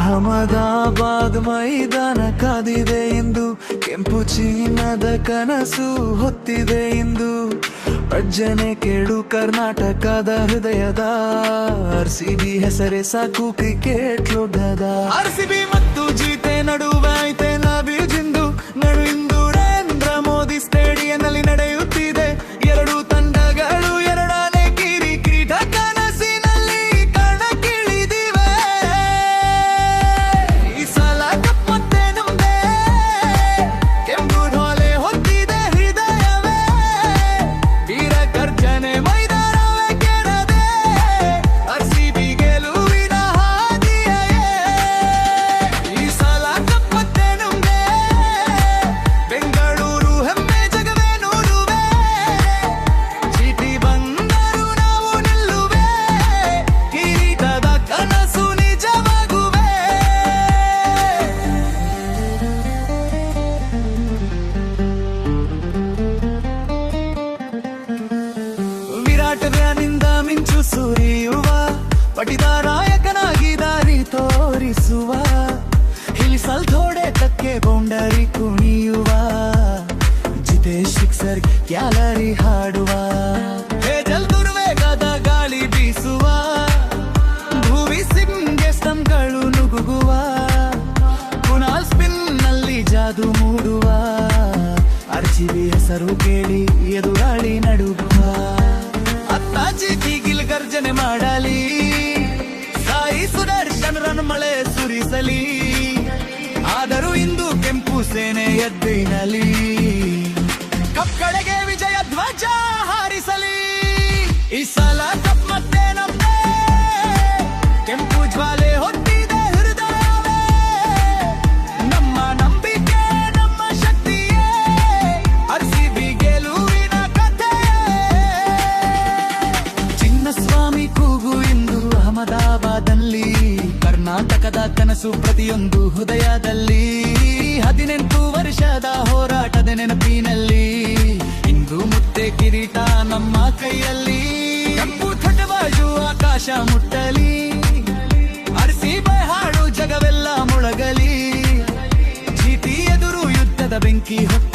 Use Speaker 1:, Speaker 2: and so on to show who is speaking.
Speaker 1: ಅಹಮದಾಬಾದ್ ಮೈದಾನ ಕಾದಿದೆ ಎಂದು, ಕೆಂಪು ಚಿನ್ನದ ಕನಸು ಹೊತ್ತಿದೆ ಎಂದು. ಅಜ್ಜನೆ ಕೇಳು ಕರ್ನಾಟಕದ ಹೃದಯದ, RCB ಹೆಸರೇ ಸಾಕು ಕ್ರಿಕೆಟ್ ಲೋಕದ. RCB ಮತ್ತು ಜೀತೆ ನಡುವೆ ಐತೆ ನಾವಿಜಿಂದು, ನಡು ಇಂದು ನರೇಂದ್ರ ಮೋದಿ ಸ್ಟೇಡಿಯಂನಲ್ಲಿ ನಡೆಯುತ್ತಿದೆ. ಎರಡು ತಂಡಗಳು ಎರಡನೇ ಕಿರೀಟ ಕನಸಿನಲ್ಲಿ ಕಣಕ್ಕಿಳಿದಿವೆ. ಈ ಸಲ ಕಪ್ ಮತ್ತೆ ನಮ್ದೇ, ಕೆಂಪು ಢೋಲೆ ಹೊತ್ತಿದೆ ಹೃದಯವೇ. ವೀರ ಗರ್ಜನೆ ಮೈದಾನವೇ ಕೆಡದೆ, RCB ಗೆಲುವಿನ ಹಾದಿಯೇ. ಈ ಸಲ ಕಪ್ ಮತ್ತೆ ನಮ್ದೇ, ಬೆಂಗಳೂರು ಹೆಮ್ಮೆ ಜಗವೇ ನೋಡುವೆ. ಚೀಟಿ ಬಂದರು ನಾವು ನಿಲ್ಲುವೆ, ಕಿರೀಟದ ಕನಸು ನಿಜವಾಗುವೆ. ವಿರಾಟ್ ವ್ಯಾನಿಂದ ಮಿಂಚು ಸುರಿಯುವ, ಪಟಿದ ನಾಯಕನಾಗಿ ದಾರಿ ತೋರಿಸುವ. ಹಿಲಿಸಲ್ ಥೋಡೆ ತಕ್ಕೆ ಬೌಂಡರಿ ಕುಣಿಯುವ, ಜಿತೇಶ್ ಸಿಕ್ಸರ್ ಕ್ಯಾಲರಿ ಹಾಡುವ. ಹೇಜಲ್ ದುರ್ವೇಗದ ಗಾಳಿ ಬೀಸುವ, ಭುವಿ ಸಿಂಗ್ಗೆ ಸ್ತಂಭಗಳು ನುಗ್ಗುವ. ಕುನಾಲ್ ಸ್ಪಿನ್ ನಲ್ಲಿ ಜಾದು ಮೂಡುವ, RCB ಹೆಸರು ಕೇಳಿ ಎದುರಾಳಿ ನಡುಗುವ. ಅತ್ತಾಜಿ ಗಿಲ್ ಗರ್ಜನೆ ಮಾಡಲಿ, ಸಾಯಿ ಸುದರ್ಶನ್ ರನ್ ಮಳೆ ಸುರಿಸಲಿ. ಆದರೂ ಇಂದು ಕೆಂಪು ಸೇನೆ ಎದ್ದಿನಲಿ, ಕಪ್ ಕಡೆಗೆ ವಿಜಯ ಧ್ವಜ ಹಾರಿಸಲಿ. ಈ ಸಲ ಕಪ್ ಮತ್ತೆ ನಮ್ದೇ, ಕೆಂಪು ಜ್ವಾಲೆ ಹೊತ್ತಿದೆ ಹೃದಯವೇ. ನಮ್ಮ ನಂಬಿಕೆ ನಮ್ಮ ಶಕ್ತಿಯೇ, RCB ಗೆಲುವಿನ ಕಥೆಯೇ. ಚಿನ್ನಸ್ವಾಮಿ ಕೂಗು ಇಂದು ಅಹಮದಾಬಾದಲ್ಲಿ, ಕರ್ನಾಟಕದ ಕನಸು ಪ್ರತಿಯೊಂದು ಹೃದಯದಲ್ಲಿ. 18 ವರ್ಷದ ಹೋರಾಟದ ನೆನಪಿನಲ್ಲಿ, ಇಂದು ಮುತ್ತೆ ಕಿರೀಟ ನಮ್ಮ ಕೈಯಲ್ಲಿ. ಕೆಂಪು ಥಟಬಾಜು ಆಕಾಶ ಮುಟ್ಟಲಿ, RCB ಹಾಡು ಜಗವೆಲ್ಲ ಮೊಳಗಲಿ. ಚೀಟಿ ಎದುರು ಯುದ್ಧದ ಬೆಂಕಿ ಹೊತ್ತ